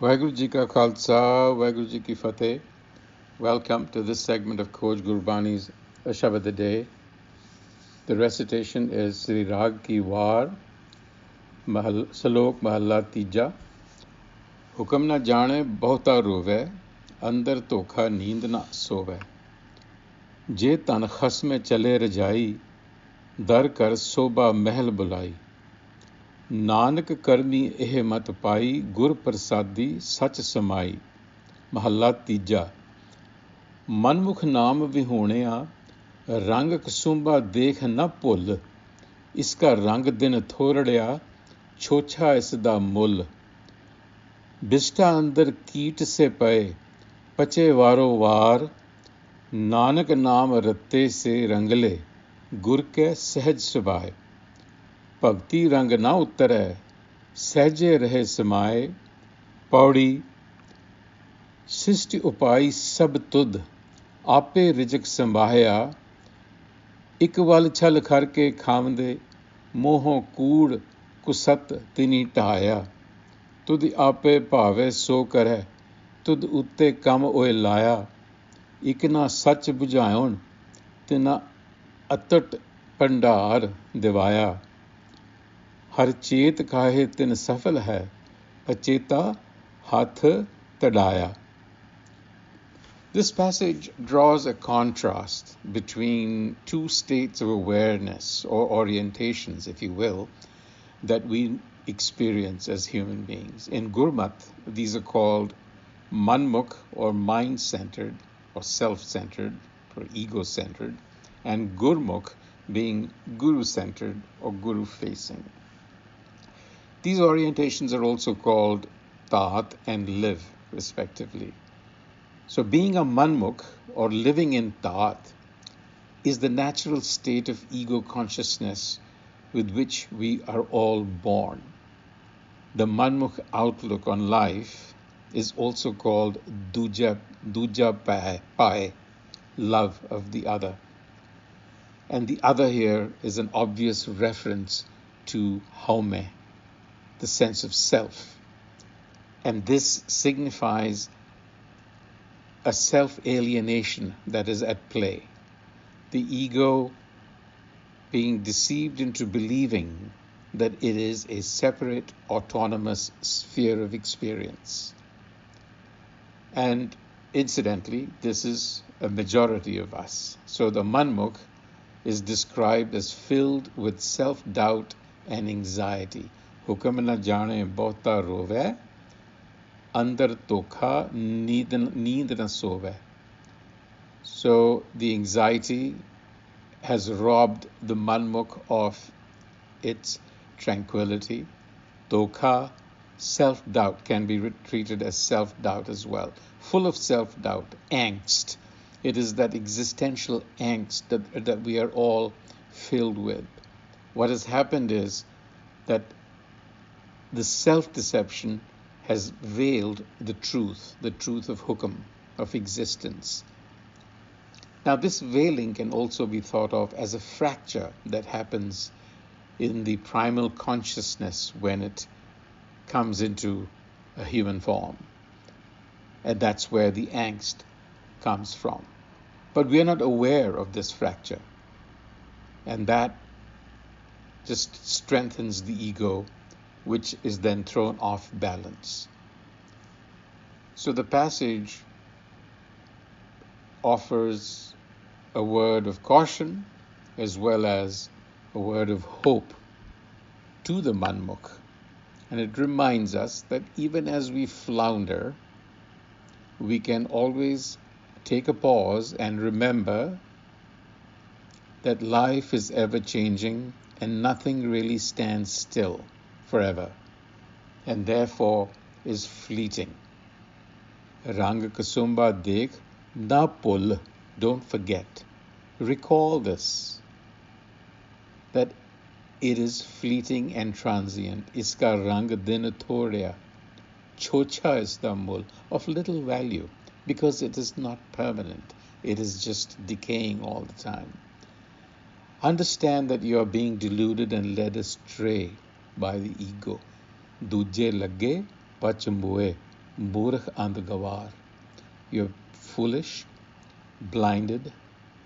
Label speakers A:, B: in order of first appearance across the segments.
A: Waheguru Ji Ka Khalsa, Waheguru Ji Ki Fateh. Welcome to this segment of Khoj Gurbani's a-sabad-a-day. The recitation is Sri Rag Ki War, Salok Mahalla Tija. Hukam na jane Bahuta Rovai, Andar Tokha Neend na Sovai. Je tan khasme chale rajai, Dar kar soba mahal bulai. Nanak ਕਰਮੀ ਇਹ ਮਤ ਪਾਈ ਗੁਰ ਪ੍ਰਸਾਦੀ ਸੱਚ ਸਮਾਈ। ਮਹੱਲਾ ਤੀਜਾ। ਮਨਮੁਖ ਨਾਮ ਵਿਹੂਣਿਆ ਰੰਗ ਕਸੁੰਬਾ ਦੇਖ ਨਾ ਭੁੱਲ। ਇਸਕਾ ਰੰਗ ਦਿਨ ਥੋੜਿਆ ਛੋਛਾ ਇਸ ਦਾ ਮੁੱਲ। ਬਿਸਟਾ ਅੰਦਰ ਕੀਟ ਸੇ ਪਏ ਪਚੇ ਵਾਰੋ ਵਾਰ। ਨਾਨਕ ਨਾਮ ਰਤੇ ਸੇ ਰੰਗਲੇ ਗੁਰ ਕੇ ਸਹਿਜ ਸੁਭਾਏ। भगती रंग न उतरै सहजे रहे समाए। पौड़ी सिष्ट उपाई सब तुद आपे रिजक संभाया। एक वल छल खर के खावंदे मोहों कूड़ कुसत तिनी ढाया। तुद आपे भावे सो करै तुद उत्ते कम ओए लाया। इक ना सच बुझाउण तिना अतट भंडार दिवाया। हर चेत काहे तिन सफल है अचेता हाथ तड़ाया। This passage draws a contrast between two states of awareness or orientations, if you will, that we experience as human beings. In Gurmat, these are called manmukh or mind-centered or self-centered or ego-centered, and Gurmukh being guru-centered or guru-facing. These orientations are also called Taat and Live, respectively. So being a manmukh, or living in Taat, is the natural state of ego consciousness with which we are all born. The manmukh outlook on life is also called Duja Pai, love of the other. And the other here is an obvious reference to Haume, the sense of self. And this signifies a self-alienation that is at play. The ego being deceived into believing that it is a separate, autonomous sphere of experience. And incidentally, this is a majority of us. So the manmukh is described as filled with self-doubt and anxiety. Hukam na jane Bahuta Rovai, Andar Tokha Neend na Sovai. So the anxiety has robbed the manmukh of its tranquility. Tokha, self-doubt, can be treated as self-doubt as well. Full of self-doubt, angst. It is that existential angst that we are all filled with. What has happened is that the self-deception has veiled the truth of Hukam, of existence. Now this veiling can also be thought of as a fracture that happens in the primal consciousness when it comes into a human form. And that's where the angst comes from. But we are not aware of this fracture. And that just strengthens the ego, which is then thrown off balance. So the passage offers a word of caution as well as a word of hope to the manmukh. And it reminds us that even as we flounder, we can always take a pause and remember that life is ever changing and nothing really stands still forever, and therefore is fleeting. Rang kasumba dekh na pul, don't forget. Recall this, that it is fleeting and transient. Iska rang din thorya, chocha is the mul, of little value, because it is not permanent. It is just decaying all the time. Understand that you are being deluded and led astray by the ego. Duje lage pach moe. Murkh and gawar. You're foolish, blinded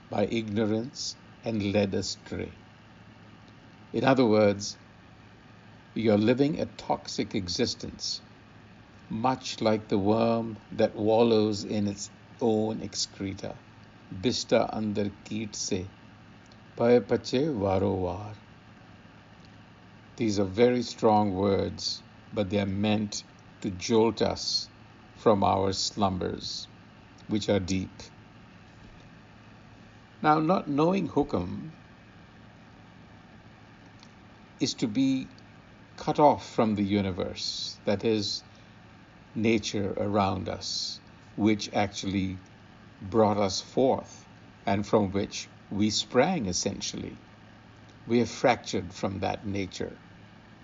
A: by ignorance, and led astray. In other words, you're living a toxic existence, much like the worm that wallows in its own excreta. Bista andar keet se, paye pache varo var. These are very strong words, but they are meant to jolt us from our slumbers, which are deep. Now, not knowing Hukam is to be cut off from the universe, that is, nature around us, which actually brought us forth and from which we sprang, essentially. We are fractured from that nature.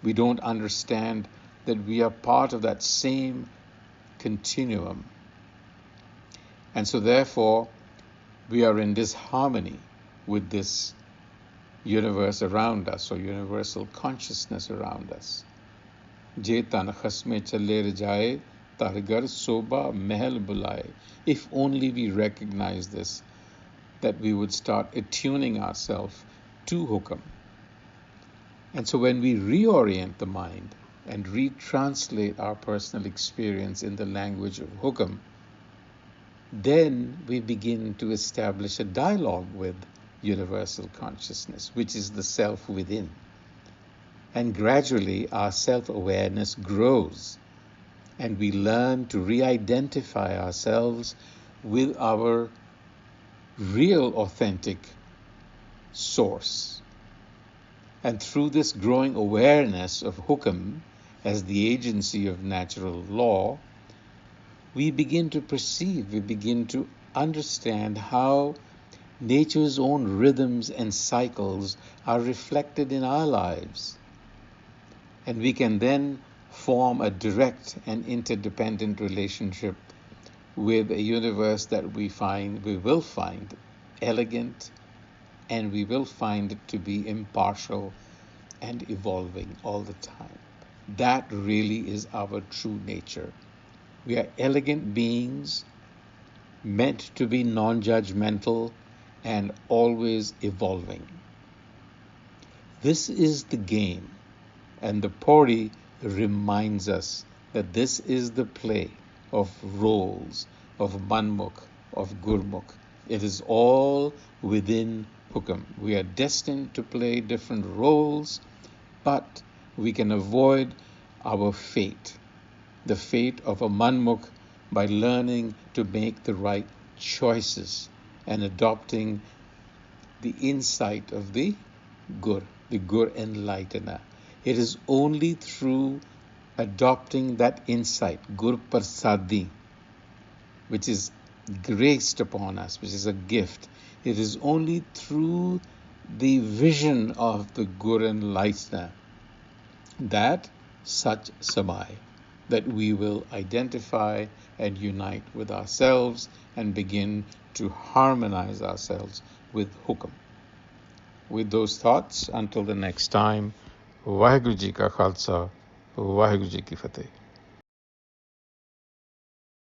A: We don't understand that we are part of that same continuum. And so therefore, we are in disharmony with this universe around us, or universal consciousness around us. Je tan khasme challe rajaye, tar gar soba mahal bulaye. If only we recognize this, that we would start attuning ourselves to Hukam. And so when we reorient the mind and retranslate our personal experience in the language of Hukam, then we begin to establish a dialogue with universal consciousness, which is the self within. And gradually our self-awareness grows, and we learn to re-identify ourselves with our real, authentic source. And through this growing awareness of Hukam as the agency of natural law, we begin to perceive, we begin to understand how nature's own rhythms and cycles are reflected in our lives. And we can then form a direct and interdependent relationship with a universe that we will find elegant, and we will find it to be impartial and evolving all the time. That really is our true nature. We are elegant beings, meant to be non-judgmental and always evolving. This is the game, and the Pauri reminds us that this is the play of roles, of Manmukh, of Gurmukh. It is all within Hukam. We are destined to play different roles, but we can avoid our fate, the fate of a Manmukh, by learning to make the right choices and adopting the insight of the Gur enlightener. It is only through adopting that insight, Gur Prasadi, which is graced upon us, which is a gift. It is only through the vision of the Gur enlightener, that Sach Samai, that we will identify and unite with ourselves and begin to harmonize ourselves with Hukam. With those thoughts, until the next time, Vaheguru Ji Ka Khalsa, Vaheguru Ji Ki Fateh.